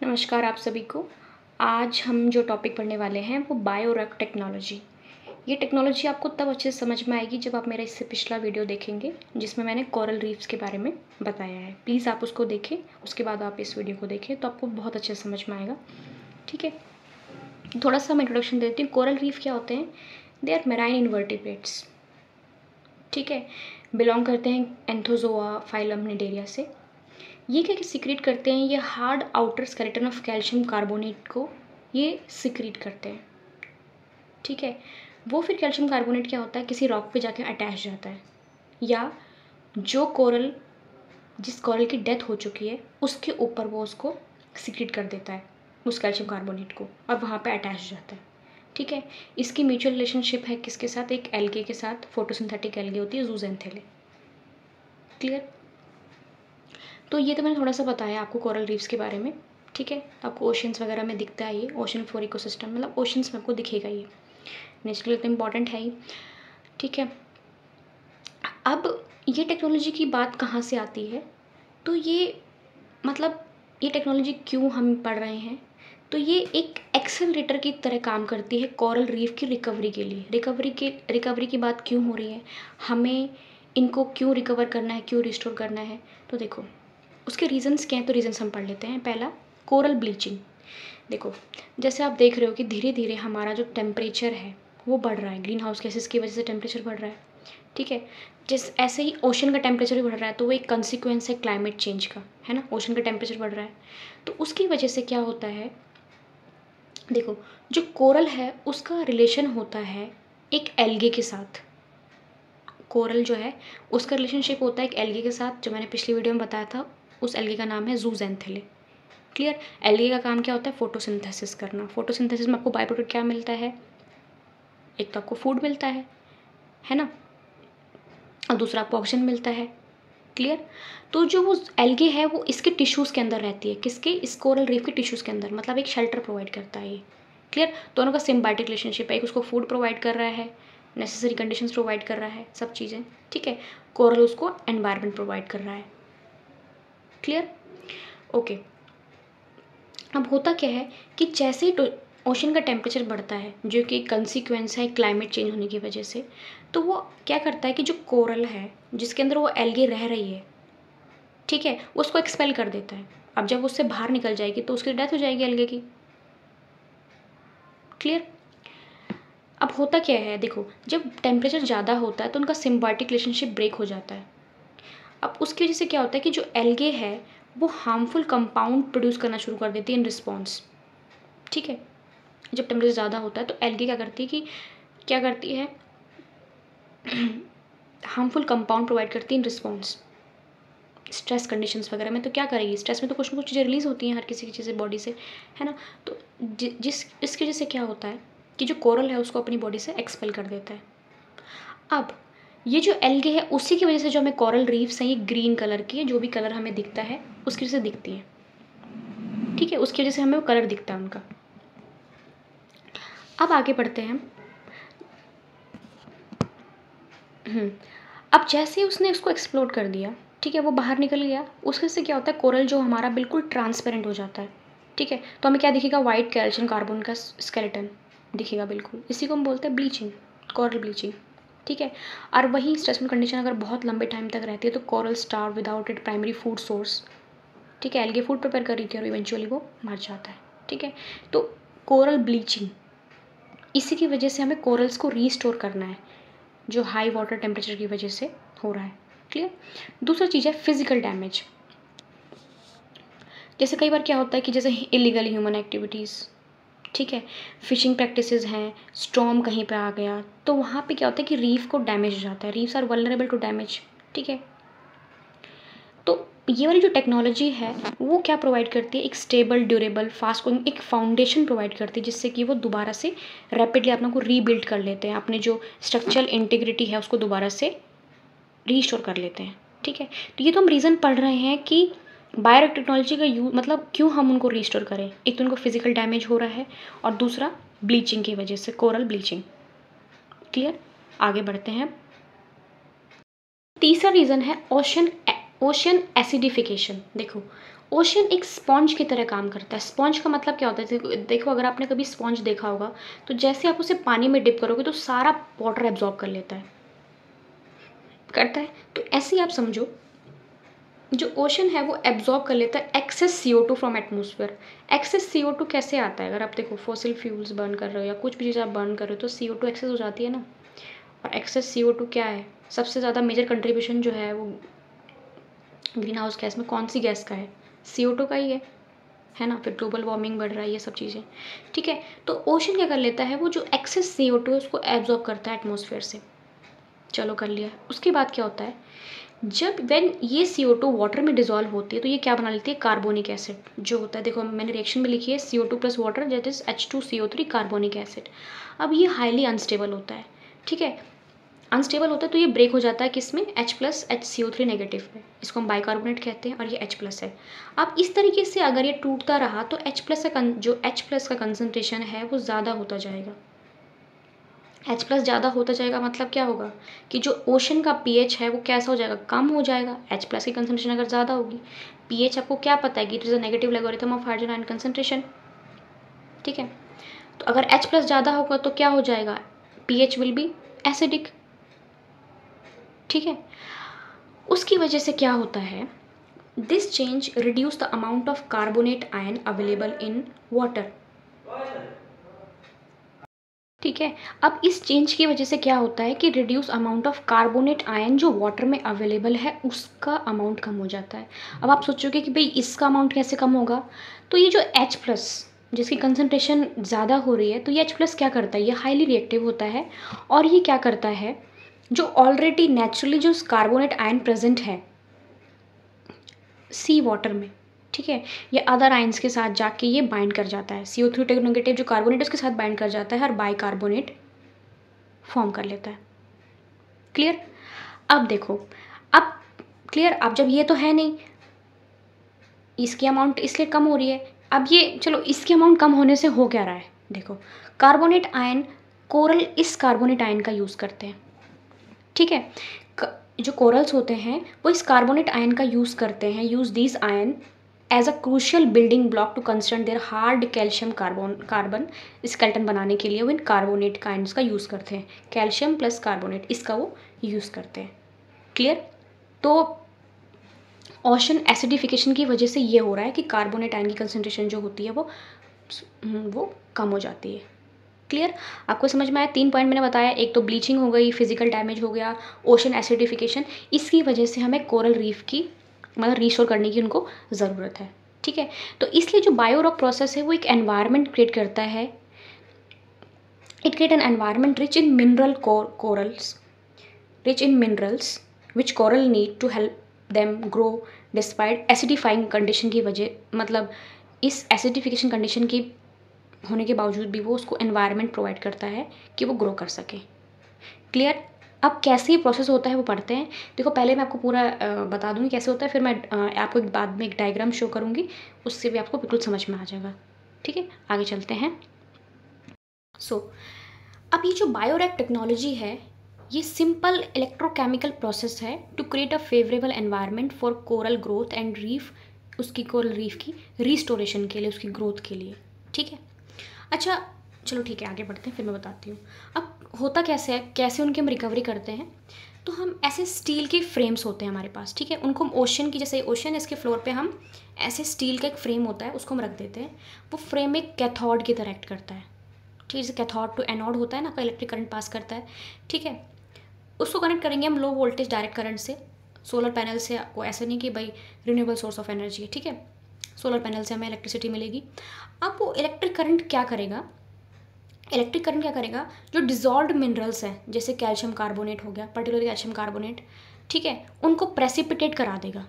नमस्कार आप सभी को। आज हम जो टॉपिक पढ़ने वाले हैं वो बायोरेक्ट टेक्नोलॉजी। ये टेक्नोलॉजी आपको तब अच्छे से समझ में आएगी जब आप मेरा इससे पिछला वीडियो देखेंगे जिसमें मैंने कोरल रीफ्स के बारे में बताया है। प्लीज़ आप उसको देखें, उसके बाद आप इस वीडियो को देखें तो आपको बहुत अच्छे से समझ में आएगा। ठीक है, थोड़ा सा मैं इंट्रोडक्शन देती हूँ। कोरल रीफ क्या होते हैं? They are marine invertebrates. ठीक है, बिलोंग करते हैं एंथोजोआ फाइलम निडेरिया से। ये क्या सिक्रीट करते हैं? ये hard outer skeleton of calcium carbonate को ये सिक्रीट करते हैं। ठीक है, वो फिर कैल्शियम कार्बोनेट क्या होता है, किसी रॉक पे जाके अटैच जाता है, या जो कोरल जिस कोरल की डेथ हो चुकी है उसके ऊपर वो उसको सिक्रीट कर देता है उस कैल्शियम कार्बोनेट को, और वहाँ पे अटैच जाता है। ठीक है, इसकी म्यूचुअल रिलेशनशिप है किसके साथ? एक एल्गे के साथ। फोटोसिंथेटिक एल्गे होती है जूजेंथेले। क्लियर? तो ये तो मैंने थोड़ा सा बताया आपको कोरल रीफ्स के बारे में। ठीक है, आपको ओशंस वगैरह में दिखता है ये ओशन फ्लोर इकोसिस्टम, मतलब ओशंस में आपको दिखेगा ये, नेचुरली तो इम्पॉर्टेंट है ही। ठीक है, अब ये टेक्नोलॉजी की बात कहाँ से आती है? तो ये मतलब ये टेक्नोलॉजी क्यों हम पढ़ रहे हैं? तो ये एक एक्सेलरेटर की तरह काम करती है कोरल रीफ की रिकवरी के लिए। रिकवरी की बात क्यों हो रही है, हमें इनको क्यों रिकवर करना है, क्यों रिस्टोर करना है? तो देखो उसके रीजंस क्या हैं, तो रीजंस हम पढ़ लेते हैं। पहला, कोरल ब्लीचिंग। देखो जैसे आप देख रहे हो कि धीरे धीरे हमारा जो टेम्परेचर है वो बढ़ रहा है, ग्रीन हाउस गैसेस की वजह से टेम्परेचर बढ़ रहा है। ठीक है, जिस ऐसे ही ओशन का टेम्परेचर भी बढ़ रहा है, तो वो एक कंसिक्वेंस है क्लाइमेट चेंज का, है ना। ओशन का टेम्परेचर बढ़ रहा है तो उसकी वजह से क्या होता है, देखो जो कोरल है उसका रिलेशन होता है एक एल्गे के साथ। कोरल जो है उसका रिलेशनशिप होता है एक एल्गे के साथ, जो मैंने पिछली वीडियो में बताया था। उस एल्गे का नाम है जूजेंथेले। क्लियर? एल्गे का काम क्या होता है? फोटोसिंथेसिस करना। फोटोसिंथेसिस में आपको बाय प्रोडक्ट क्या मिलता है? एक तो आपको फूड मिलता है ना, और दूसरा आपको ऑक्सीजन मिलता है। क्लियर? तो जो वो एल्गे है वो इसके टिश्यूज़ के अंदर रहती है, किसके? इस कोरल रीफ के टिश्यूज़ के अंदर, मतलब एक शेल्टर प्रोवाइड करता है ये। क्लियर? दोनों का सिम्बायोटिक रिलेशनशिप है, एक उसको फूड प्रोवाइड कर रहा है, नेसेसरी कंडीशंस प्रोवाइड कर रहा है, सब चीज़ें। ठीक है, कोरल उसको एनवायरनमेंट प्रोवाइड कर रहा है। क्लियर? ओके, अब होता क्या है कि जैसे ही ओशन का टेम्परेचर बढ़ता है, जो कि एक कंसिक्वेंस है क्लाइमेट चेंज होने की वजह से, तो वो क्या करता है कि जो कोरल है जिसके अंदर वो एल्गे रह रही है, ठीक है, वो उसको एक्सपेल कर देता है। अब जब उससे बाहर निकल जाएगी तो उसकी डेथ हो जाएगी एल्गे की। क्लियर? अब होता क्या है, देखो जब टेम्परेचर ज़्यादा होता है तो उनका सिम्बायोटिक रिलेशनशिप ब्रेक हो जाता है। अब उसकी वजह से क्या होता है कि जो एल्गे है वो हार्मफुल कंपाउंड प्रोड्यूस करना शुरू कर देती है इन रिस्पॉन्स। ठीक है, जब टेम्परेचर ज़्यादा होता है तो एल्गे क्या करती है हार्मफुल कंपाउंड प्रोवाइड करती है इन रिस्पॉन्स स्ट्रेस कंडीशंस वगैरह में। तो क्या करेगी, स्ट्रेस में तो कुछ ना कुछ चीज़ें रिलीज़ होती हैं हर किसी की चीज़ें बॉडी से, है ना। तो जिस इसकी वजह से क्या होता है कि जो कोरल है उसको अपनी बॉडी से एक्सपेल कर देता है। अब ये जो एल्गे है उसी की वजह से जो हमें कोरल रीफ्स हैं ये ग्रीन कलर की है, जो भी कलर हमें दिखता है उसकी वजह से दिखती है। ठीक है, उसकी वजह से हमें वो कलर दिखता है उनका। अब आगे बढ़ते हैं। अब जैसे ही उसने उसको एक्सप्लोर कर दिया, ठीक है, वो बाहर निकल गया, उसके से क्या होता है कोरल जो हमारा बिल्कुल ट्रांसपेरेंट हो जाता है। ठीक है, तो हमें क्या दिखेगा? वाइट कैल्शियम कार्बन का स्केलेटन दिखेगा बिल्कुल। इसी को हम बोलते हैं ब्लीचिंग, कोरल ब्लीचिंग। ठीक है, और वही स्ट्रेसफुल कंडीशन अगर बहुत लंबे टाइम तक रहती है तो coral starve without it primary food source. ठीक है, एल्गे फूड प्रिपेयर कर रही थी और इवेंचुअली वो मर जाता है। ठीक है, तो कोरल ब्लीचिंग, इसी की वजह से हमें कोरल्स को रीस्टोर करना है जो हाई वाटर टेम्परेचर की वजह से हो रहा है। क्लियर? दूसरा चीज़ है फिजिकल डैमेज। जैसे कई बार क्या होता है कि जैसे इलीगल ह्यूमन एक्टिविटीज़, ठीक है, फिशिंग प्रैक्टिसेस हैं, स्टॉर्म कहीं पे आ गया तो वहाँ पे क्या होता है कि रीफ को डैमेज हो जाता है। Reefs are vulnerable to damage. ठीक है, तो ये वाली जो टेक्नोलॉजी है वो क्या प्रोवाइड करती है? एक स्टेबल, ड्यूरेबल, फास्ट ग्रोइंग एक फाउंडेशन प्रोवाइड करती है जिससे कि वो दोबारा से रैपिडली अपने को रीबिल्ड कर लेते हैं, अपने जो स्ट्रक्चरल इंटीग्रिटी है उसको दोबारा से रीस्टोर कर लेते हैं। ठीक है, तो ये तो हम रीज़न पढ़ रहे हैं कि बायो टेक्नोलॉजी का यूज मतलब क्यों हम उनको रीस्टोर करें। एक तो उनको फिजिकल डैमेज हो रहा है और दूसरा ब्लीचिंग की वजह से, कोरल ब्लीचिंग। क्लियर? आगे बढ़ते हैं। तीसरा रीज़न है ओशन एसिडिफिकेशन। देखो ओशन एक स्पॉन्ज की तरह काम करता है। स्पॉन्ज का मतलब क्या होता है, देखो अगर आपने कभी स्पॉन्ज देखा होगा तो जैसे आप उसे पानी में डिप करोगे तो सारा वाटर एब्जॉर्ब कर लेता है, करता है। तो ऐसे ही आप समझो जो ओशन है वो एब्जॉर्ब कर लेता है access CO2 from atmosphere. Access CO2 कैसे आता है, अगर आप देखो फॉसिल फ्यूल्स बर्न कर रहे हो या कुछ भी चीज़ आप बर्न कर रहे हो तो CO2 एक्सेस हो जाती है ना। और एक्सेस CO2 क्या है, सबसे ज़्यादा मेजर कंट्रीब्यूशन जो है वो ग्रीन हाउस गैस में कौन सी गैस का है, CO2 का ही है ना। फिर ग्लोबल वार्मिंग बढ़ रहा है, ये सब चीज़ें, ठीक है। तो ओशन क्या कर लेता है, वो जो एक्सेस CO2 है उसको एब्जॉर्ब करता है एटमॉस्फेयर से। चलो कर लिया। उसके बाद क्या होता है, जब व्हेन ये CO2 वाटर में डिजॉल्व होती है तो ये क्या बना लेती है, कार्बोनिक एसिड जो होता है। देखो मैंने रिएक्शन में लिखी है CO2 plus water that is H2CO3 carbonic acid. अब ये हाईली अनस्टेबल होता है, ठीक है। अनस्टेबल होता है तो ये ब्रेक हो जाता है किस में, H प्लस HCO3 नेगेटिव में। इसको हम बाइकार्बोनेट कहते हैं और ये H प्लस है। अब इस तरीके से अगर ये टूटता रहा तो H प्लस का जो H प्लस का कंसनट्रेशन है वो ज़्यादा होता जाएगा। H प्लस ज़्यादा होता जाएगा मतलब क्या होगा कि जो ओशन का pH है वो कैसा हो जाएगा, कम हो जाएगा। H प्लस की कंसनट्रेशन अगर ज़्यादा होगी, pH आपको क्या पता है कि it is a negative logarithm of hydrogen ion concentration, ठीक है। तो अगर H प्लस ज़्यादा होगा तो क्या हो जाएगा, pH विल बी एसिडिक, ठीक है। उसकी वजह से क्या होता है, this change reduce the amount of carbonate ion available in water, ठीक है। अब इस चेंज की वजह से क्या होता है कि reduce amount of carbonate ion जो वाटर में अवेलेबल है उसका अमाउंट कम हो जाता है। अब आप सोचोगे कि भाई इसका अमाउंट कैसे कम होगा, तो ये जो H प्लस जिसकी कंसनट्रेशन ज़्यादा हो रही है तो ये H प्लस क्या करता है, ये हाईली रिएक्टिव होता है और ये क्या करता है, जो ऑलरेडी नेचुरली जो कार्बोनेट आयन प्रेजेंट है सी वाटर में, ठीक है, ये अदर आयंस के साथ जाके ये बाइंड कर जाता है। CO3 नेगेटिव जो कार्बोनेट है उसके साथ बाइंड कर जाता है और बाइकार्बोनेट फॉर्म कर लेता है। क्लियर। अब देखो, अब क्लियर, अब जब ये तो है नहीं, इसकी अमाउंट इसलिए कम हो रही है। अब ये चलो इसकी अमाउंट कम होने से हो क्या रहा है, देखो कार्बोनेट आयन, कोरल इस कार्बोनेट आयन का यूज़ करते हैं, ठीक है। जो कोरल्स होते हैं वो इस कार्बोनेट आयन का यूज़ करते हैं, use this ion as a crucial building block to construct their hard calcium carbon skeleton बनाने के लिए वो इन कार्बोनेट का आयन्स का यूज़ करते हैं। कैल्शियम प्लस कार्बोनेट इसका वो यूज़ करते हैं। क्लियर। तो ओशन एसिडिफिकेशन की वजह से ये हो रहा है कि कार्बोनेट आयन की कंसनट्रेशन जो होती है वो कम हो जाती है। क्लियर। आपको समझ में आया, 3 पॉइंट मैंने बताया, एक तो ब्लीचिंग हो गई, फिजिकल डैमेज हो गया, ओशन एसिडिफिकेशन, इसकी वजह से हमें कोरल रीफ की मतलब रिस्टोर करने की उनको ज़रूरत है, ठीक है। तो इसलिए जो बायोरॉक प्रोसेस है वो एक एनवायरनमेंट क्रिएट करता है, it create an environment rich in mineral corals, rich in minerals which coral need to help them grow despite acidifying condition की वजह, मतलब इस एसिडिफिकेशन कंडीशन की होने के बावजूद भी वो उसको एनवायरनमेंट प्रोवाइड करता है कि वो ग्रो कर सके। क्लियर। अब कैसे ये प्रोसेस होता है वो पढ़ते हैं। देखो पहले मैं आपको पूरा बता दूँगी कैसे होता है, फिर मैं आपको बाद में एक डायग्राम शो करूँगी, उससे भी आपको बिल्कुल समझ में आ जाएगा, ठीक है। आगे चलते हैं। अब ये जो बायोरेक्ट टेक्नोलॉजी है ये सिंपल इलेक्ट्रोकेमिकल प्रोसेस है to create a favourable environment for coral growth and reef, उसकी कोरल रीफ की रिस्टोरेशन के लिए, उसकी ग्रोथ के लिए, ठीक है। अच्छा चलो ठीक है, आगे बढ़ते हैं, फिर मैं बताती हूँ। अब होता कैसे है, कैसे उनकी हम रिकवरी करते हैं, तो हम ऐसे स्टील के फ्रेम्स होते हैं हमारे पास, ठीक है। उनको हम ओशन की, जैसे ओशन इसके फ्लोर पे हम ऐसे स्टील का एक फ्रेम होता है उसको हम रख देते हैं। वो फ्रेम एक कैथोड की तरह एक्ट करता है, ठीक है। जैसे कैथोड टू एनोड होता है ना, आपका इलेक्ट्रिक करंट पास करता है, ठीक है। उसको कनेक्ट करेंगे हम लो वोल्टेज डायरेक्ट करंट से, सोलर पैनल से। आपको ऐसा नहीं कि भाई रिन्यूएबल सोर्स ऑफ एनर्जी है, ठीक है, सोलर पैनल से हमें इलेक्ट्रिसिटी मिलेगी। अब वो इलेक्ट्रिक करंट क्या करेगा, जो डिजॉल्व्ड मिनरल्स हैं जैसे कैल्शियम कार्बोनेट हो गया, पर्टिकुलरली कैल्शियम कार्बोनेट, ठीक है, उनको प्रेसिपिटेट करा देगा,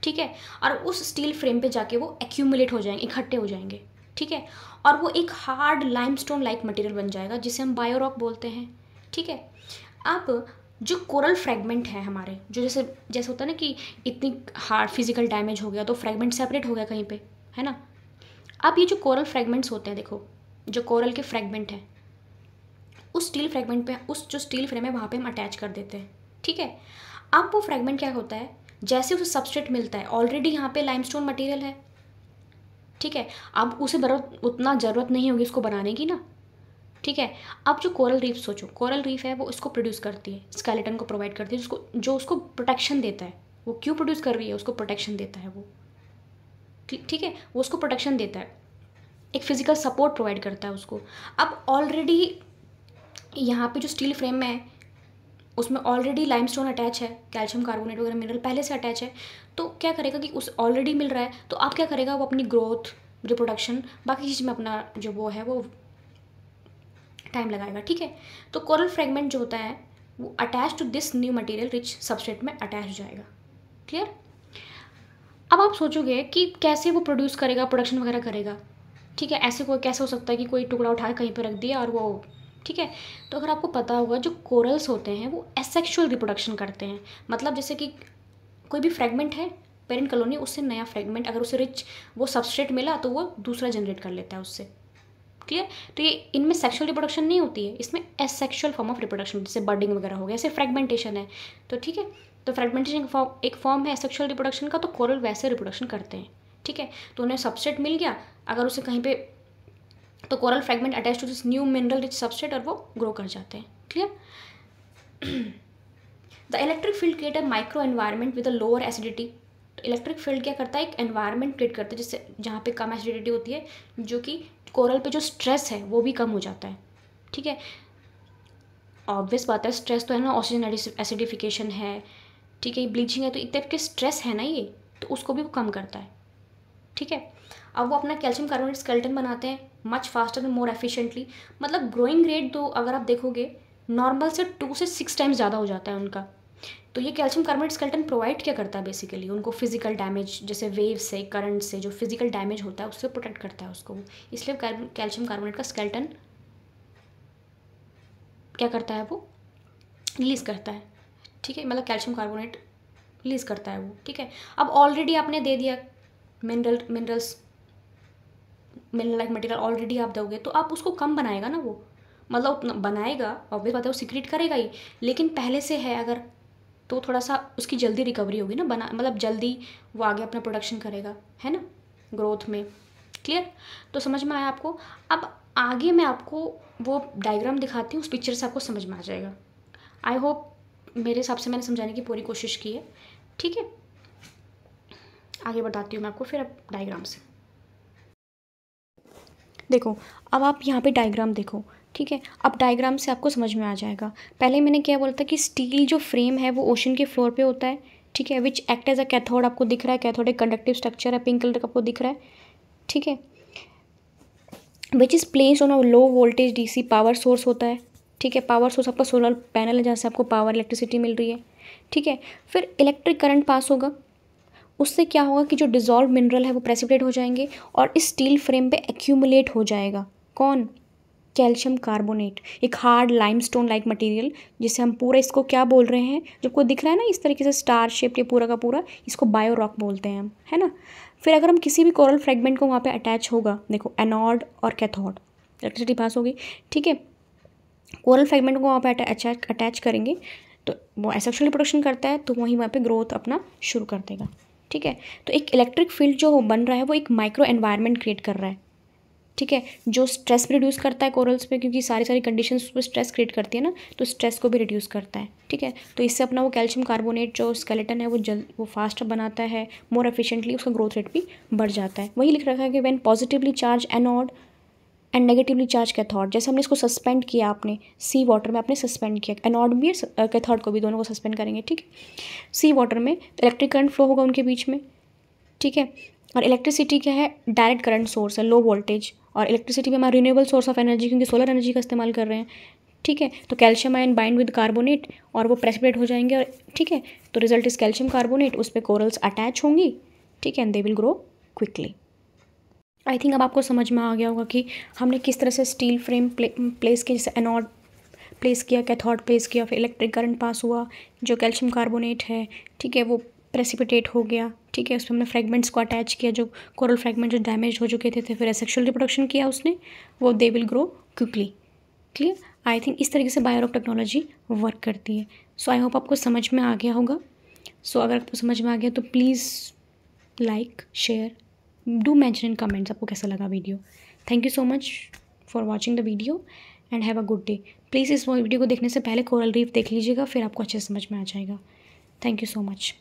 ठीक है। और उस स्टील फ्रेम पे जाके वो एक्यूमुलेट हो जाएंगे, इकट्ठे हो जाएंगे, ठीक है। और वो एक हार्ड लाइमस्टोन लाइक मटेरियल बन जाएगा जिसे हम बायोरॉक बोलते हैं, ठीक है। अब जो कोरल फ्रेगमेंट है हमारे, जो जैसे जैसे होता है ना कि इतनी हार्ड फिजिकल डैमेज हो गया तो फ्रेगमेंट सेपरेट हो गया कहीं पे, है ना। अब ये जो कोरल फ्रेगमेंट्स होते हैं, देखो जो कोरल के फ्रेगमेंट हैं उस स्टील फ्रेगमेंट पे, उस जो स्टील फ्रेम है वहाँ पे हम अटैच कर देते हैं, ठीक है। अब वो फ्रेगमेंट क्या होता है, जैसे उसे सबस्ट्रेट मिलता है, ऑलरेडी यहाँ पे लाइमस्टोन मटेरियल है, ठीक है, अब उसे उतना ज़रूरत नहीं होगी उसको बनाने की ना, ठीक है। अब जो कोरल रीफ सोचो, कोरल रीफ है वो इसको प्रोड्यूस करती है, स्केलेटन को प्रोवाइड करती है, जो उसको प्रोटेक्शन देता है। वो क्यों प्रोड्यूस कर रही है? उसको प्रोटेक्शन देता है वो, ठीक है, वो उसको प्रोटेक्शन देता है, एक फिजिकल सपोर्ट प्रोवाइड करता है उसको। अब ऑलरेडी यहाँ पे जो स्टील फ्रेम में है उसमें ऑलरेडी लाइमस्टोन अटैच है, कैल्शियम कार्बोनेट वगैरह मिनरल पहले से अटैच है, तो क्या करेगा कि उस ऑलरेडी मिल रहा है, तो आप क्या करेगा, वो अपनी ग्रोथ, रिप्रोडक्शन, बाकी चीज़ में अपना जो वो है वो टाइम लगाएगा, ठीक है। तो कोरल फ्रेगमेंट जो होता है वो attach to this new material rich substrate में अटैच हो जाएगा। क्लियर? अब आप सोचोगे कि कैसे वो प्रोड्यूस करेगा, प्रोडक्शन वगैरह करेगा, ठीक है। ऐसे कोई कैसे हो सकता है कि कोई टुकड़ा उठा के कहीं पर रख दिया और वो, ठीक है। तो अगर आपको पता होगा जो कोरल्स होते हैं वो एसेक्सुअल रिप्रोडक्शन करते हैं, मतलब जैसे कि कोई भी फ्रेगमेंट है पेरेंट कॉलोनी, उससे नया फ्रेगमेंट अगर उसे रिच वो सबस्ट्रेट मिला तो वो दूसरा जनरेट कर लेता है उससे। क्लियर? तो ये इनमें सेक्सुअल रिप्रोडक्शन नहीं होती है, इसमें एसेक्सुअल फॉर्म ऑफ रिप्रोडक्शन, जैसे बर्डिंग वगैरह हो गया, ऐसे फ्रेगमेंटेशन है, तो ठीक है। तो फ्रेगमेंटेशन एक फॉर्म है एसेक्सुअल रिप्रोडक्शन का, तो कोरल वैसे रिप्रोडक्शन करते हैं, ठीक है। तो उन्हें सबस्ट्रेट मिल गया, अगर उसे कहीं पे, तो coral fragment attach to this new mineral rich substrate और वो ग्रो कर जाते हैं। Clear? The electric field create a micro environment with a lower acidity. तो इलेक्ट्रिक फील्ड क्या करता है, एक एनवायरनमेंट क्रिएट करता है जिससे जहाँ पे कम एसिडिटी होती है, जो कि कोरल पे जो स्ट्रेस है वो भी कम हो जाता है, ठीक है। ऑब्वियस बात है, स्ट्रेस तो है ना, ऑक्सीजन एसिडिफिकेशन है, ठीक है, ब्लीचिंग है, तो एक टाइप के स्ट्रेस है ना ये, तो उसको भी वो कम करता है, ठीक है। अब वो अपना कैल्शियम कार्बोनेट स्केलेटन बनाते हैं much faster and more efficiently, मतलब ग्रोइंग रेट तो अगर आप देखोगे नॉर्मल से 2 से 6 टाइम्स ज़्यादा हो जाता है उनका। तो ये कैल्शियम कार्बोनेट स्केलेटन प्रोवाइड क्या करता है बेसिकली, उनको फिजिकल डैमेज, जैसे वेव से, करंट से जो फिजिकल डैमेज होता है उससे प्रोटेक्ट करता है उसको, इसलिए कैल्शियम कार्बोनेट का स्केलेटन क्या करता है, वो रिलीज़ करता है, ठीक है, मतलब कैल्शियम कार्बोनेट रिलीज़ करता है वो, ठीक है। अब ऑलरेडी आपने दे दिया मिनरल लाइक मटेरियल ऑलरेडी आप दोगे, तो आप उसको कम बनाएगा ना वो, मतलब उतना बनाएगा, ऑब्वियस बात है वो सीक्रेट करेगा ही, लेकिन पहले से है अगर, तो थोड़ा सा उसकी जल्दी रिकवरी होगी ना, बना मतलब जल्दी वो आगे अपना प्रोडक्शन करेगा, है ना, ग्रोथ में। क्लियर? तो समझ में आया आपको? अब आगे मैं आपको वो डायग्राम दिखाती हूँ, उस पिक्चर से आपको समझ में आ जाएगा। आई होप मेरे हिसाब से मैंने समझाने की पूरी कोशिश की है, ठीक है। आगे बताती हूँ मैं आपको फिर अब डायग्राम से। देखो, अब आप यहाँ पे डायग्राम देखो, ठीक है। अब डायग्राम से आपको समझ में आ जाएगा। पहले मैंने क्या बोला था कि स्टील जो फ्रेम है वो ओशन के फ्लोर पे होता है, ठीक है, which act as a cathode, आपको दिख रहा है, कैथोड एक कंडक्टिव स्ट्रक्चर है, पिंक कलर का आपको दिख रहा है, ठीक है, which is placed on a low voltage DC power source होता है, ठीक है। पावर सोर्स आपका सोलर पैनल है जहाँ से आपको पावर इलेक्ट्रिसिटी मिल रही है, ठीक है। फिर इलेक्ट्रिक करंट पास होगा, उससे क्या होगा कि जो डिज़ोल्व मिनरल है वो प्रेसिपिटेट हो जाएंगे और इस स्टील फ्रेम पे एक्यूमुलेट हो जाएगा कौन, कैल्शियम कार्बोनेट, एक हार्ड लाइमस्टोन लाइक मटेरियल, जिसे हम पूरा इसको क्या बोल रहे हैं, जो आपको दिख रहा है ना इस तरीके से स्टार शेप, ये पूरा का पूरा, इसको बायो रॉक बोलते हैं हम, है ना। फिर अगर हम किसी भी कोरल फ्रेगमेंट को वहाँ पे अटैच होगा, देखो एनोड और कैथोड, इलेक्ट्रिसिटी पास होगी, ठीक है। कोरल फ्रेगमेंट को वहाँ पे अटैच करेंगे तो वो एसेक्सुअल रिप्रोडक्शन करता है, तो वहीं वहाँ पे ग्रोथ अपना शुरू कर देगा, ठीक है। तो एक इलेक्ट्रिक फील्ड जो बन रहा है वो एक माइक्रो एनवायरनमेंट क्रिएट कर रहा है, ठीक है, जो स्ट्रेस भी रिड्यूस करता है कोरल्स पे, क्योंकि सारी कंडीशंस उस पर स्ट्रेस क्रिएट करती है ना, तो स्ट्रेस को भी रिड्यूस करता है, ठीक है। तो इससे अपना वो कैल्शियम कार्बोनेट जो स्केलेटन है वो फास्ट बनाता है, मोर एफिशिएंटली, उसका ग्रोथ रेट भी बढ़ जाता है। वही लिख रखा है कि when positively charge anode and negatively charge cathode, जैसे हमने इसको सस्पेंड किया, आपने सी वाटर में आपने सस्पेंड किया, एनोड भी कैथोड को भी, दोनों को सस्पेंड करेंगे, ठीक है। सी वाटर में इलेक्ट्रिक करंट फ्लो होगा उनके बीच में, ठीक है। और इलेक्ट्रिसिटी क्या है, डायरेक्ट करंट सोर्स है, लो वोल्टेज, और इलेक्ट्रिसिटी भी हमारा रिन्यूएबल सोर्स ऑफ एनर्जी, क्योंकि सोलर एनर्जी का इस्तेमाल कर रहे हैं, ठीक है। तो calcium ion bind with carbonate और वो प्रेसिपिटेट हो जाएंगे, और ठीक है, तो रिजल्ट इज कैल्शियम कार्बोनेट, उस पर कोरल्स अटैच होंगी, ठीक है, and they will grow quickly. I think अब आपको समझ में आ गया होगा कि हमने किस तरह से स्टील फ्रेम प्लेस किया, जैसे एनोड प्लेस किया, कैथोड प्लेस किया, फिर इलेक्ट्रिक करंट पास हुआ, जो कैल्शियम कार्बोनेट है, ठीक है, वो प्रेसिपिटेट हो गया, ठीक है, उसमें हमने फ्रेगमेंट्स को अटैच किया, जो कोरल फ्रेगमेंट जो डैमेज हो चुके थे, फिर एसेक्सुअल रिप्रोडक्शन किया उसने, वो they will grow quickly. Clear? I think इस तरीके से बायोरॉक टेक्नोलॉजी वर्क करती है। सो आई होप आपको समझ में आ गया होगा। सो अगर आपको समझ में आ गया तो please like share, do mention in comments आपको कैसा लगा video. Thank you so much for watching the video and have a good day. Please इस वीडियो को देखने से पहले कोरल रीफ देख लीजिएगा, फिर आपको अच्छे से समझ में आ जाएगा। Thank you so much.